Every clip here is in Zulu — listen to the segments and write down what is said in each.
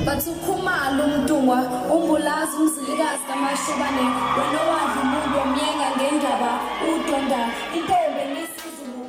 bathi ukhumalo umdungwa umbulazi umzilikazi kamashobane wena wadla umuntu wamyenga ngendaba udonda intombi ngesizulu.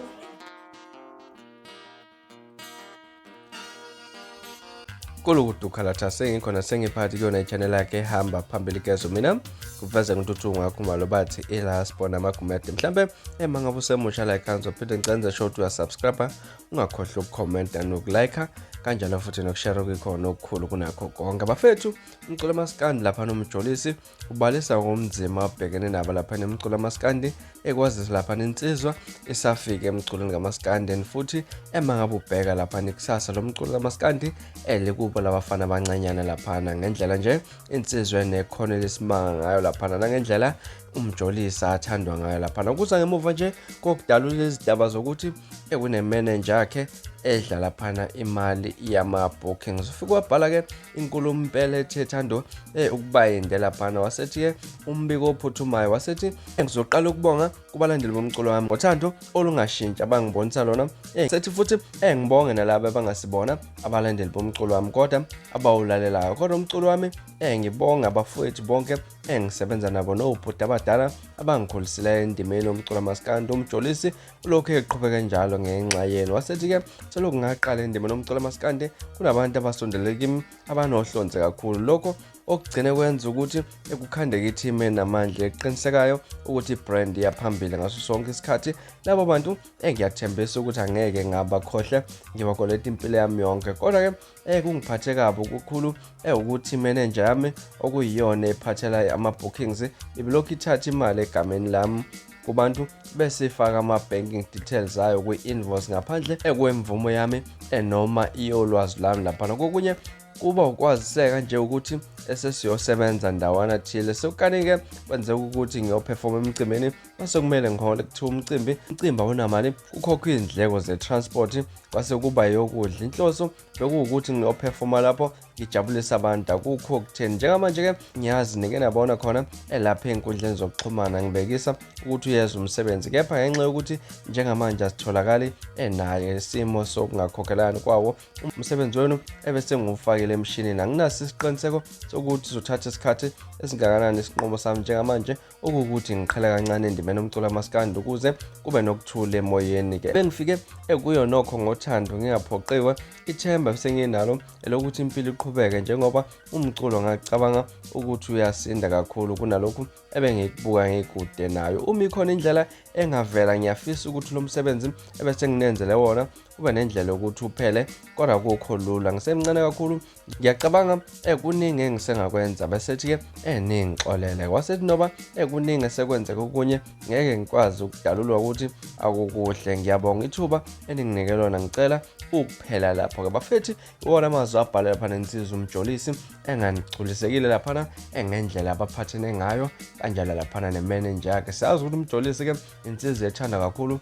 Kulukudukhalatha sengikhona sengiphathi kuyona ichannel yakhe hamba phambili kezo mina kuveze ngintuthu ngakhumalo bathi ila sibona amagumede mhlambe mangabe usemusha like kanzo phinde ngicenze short uyasubscribe ungakhohlwa ukucomment nokulike kanjalo futhi nokushare kukhona okukhulu kunakho konke abafethu umculo uMaskanda lapha noMJOLISI ubalisa ngomzima obhekene nabo lapha nomculo uMaskanda ekwazisa lapha insizwa isafika emculweni kaMaskanda futhi emangabe ubheka lapha nekusasa lomculo kaMaskanda elikubo labafana abancanyana lapha ngendlela nje insizwa enekhono lesimanga ngayo lapha nangendlela uMJOLISI athandwa ngayo lapha ukuza ngemuva nje kokudalula izindaba zokuthi ekunemenenja yakhe edlala phana imali yamaBOOKINGS ufike wabhala ke inkulumo impela ethethando ukuba yindela phana wasethi ke umbiko ophuthumayo wasethi ngizoqala ukubonga kubalandeli bomculo wami ngothando olungashintsha abangibonisa lona sethi futhi ngibonge nalabo abangasibona abalandeli bomculo wami kodwa abawulalelayo kodwa umculo wami ngibonga abafowethu bonke engisebenza nabo nobhuti abadala abangikhulisileyo endimeni yomculo uMaskanda uMJOLISI ulokhu eqhubeka njalo ngenxa yenu wasethi ke selokhu ngaqala endimeni yomculo uMaskanda kunabantu abasondele kimi abanohlonze kakhulu lokho okugcine kwenza ukuthi ekukhandeka i-team enamandla eqinisekayo ukuthi i-brand yaphambili ngaso sonke isikhathi labo bantu ngiyathembisa ukuthi angeke ngabakhohle ngibakoleta impilo yami yonke kodwa ke kungiphathe kabi ukukhulu ukuthi imenenja yami okuyiyona ephathela ama-bookings ibilokhu ithatha imali egameni lami kubantu bese ifaka ama-banking details ayo kwi-invoice ngaphandle kwemvumo yami noma iyolwazi lami lapha kokunye kuba ukwaziseka nje ukuthi esesiyosebenza ndawana thile sekukanike kwenzeka ukuthi ngiyoperforma emcimbini base kumele ngihole kuthiwa umcimbi awunamali ukhokhwa izindleko ze-transport kwase kuba yokudla inhloso bekuwukuthi ngiyoperforma lapho ngijabulisa abantu akukho kutheni njengamanje ke ngiyazi nike nabona khona lapha enkundleni zokuxhumana ngibekisa ukuthi uyeza umsebenzi kepha ngenxa yokuthi njengamanje asitholakali naye isimo sokungakhokhelani kwawo umsebenzi wenu ebese ngufakile emshinini anginaso isiqiniseko sokuthi uzothatha isikhathi esingakanani isinqumo sami njengamanje ukuthi ngiqhela kancane endimeni yomculo uMaskanda ukuze kube nokuthula emoyeni ke bengifike kuyo nokho ngothando ngingaphoqiwe ithemba senginalo elokuthi impilo iqhubeke njengoba umculo ngacabanga ukuthi uyasinda kakhulu kunalokhu ebengikubuka ngikude nayo ikhona indlela engavela ngiyafisa ukuthi lo msebenzi ebese nginenzele wona kube nendlela ukuthi uphele kodwa akukho lula ngisemncane kakhulu ngiyacabanga kuningi engisengakwenza besethi ke ningixolele wasethi noba kuningi esekwenzeka okunye ngeke ngikwazi ukudalulwa ukuthi akukuhle ngiyabonga ithuba eninginike lona ngicela ukuphela lapho ke bafethi wona amazwi abhalwe lapha nensizwa uMJOLISI enganichulisekile lapha ngendlela abaphathene ngayo kanjalo lapha nemenenja yakhe siyazi ukuthi uMJOLISI ke insizwa ethanda kakhulu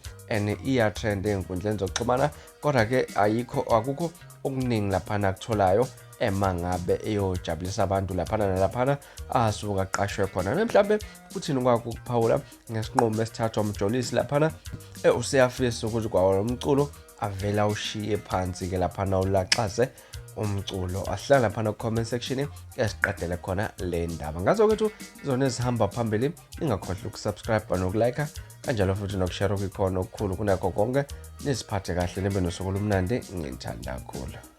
iya trend enkundleni zokuxhumana kodwa ke akukho okuningi lapha nakutholayo emangabe eyojabulisa abantu lapha nalaphana asuka aqashwe khona mhlawumbe futhi nikwakho ukuphawula ngesinqumo esithathwa uMJOLISI lapha useyafisa ukuthi kwawo umculo avela ushiye phansi ke lapha ulaxaze umculo asihlala lapha ku-comment section esiqedele khona le ndaba ngazo kwethu izona ezihamba phambili ningakhohlwa ukusubscribe nokulike kanjalo futhi nokushare kukhona okukhulu kunakho konke nisiphathe kahle nibe nosuku olumnandi ngithanda kakhulu.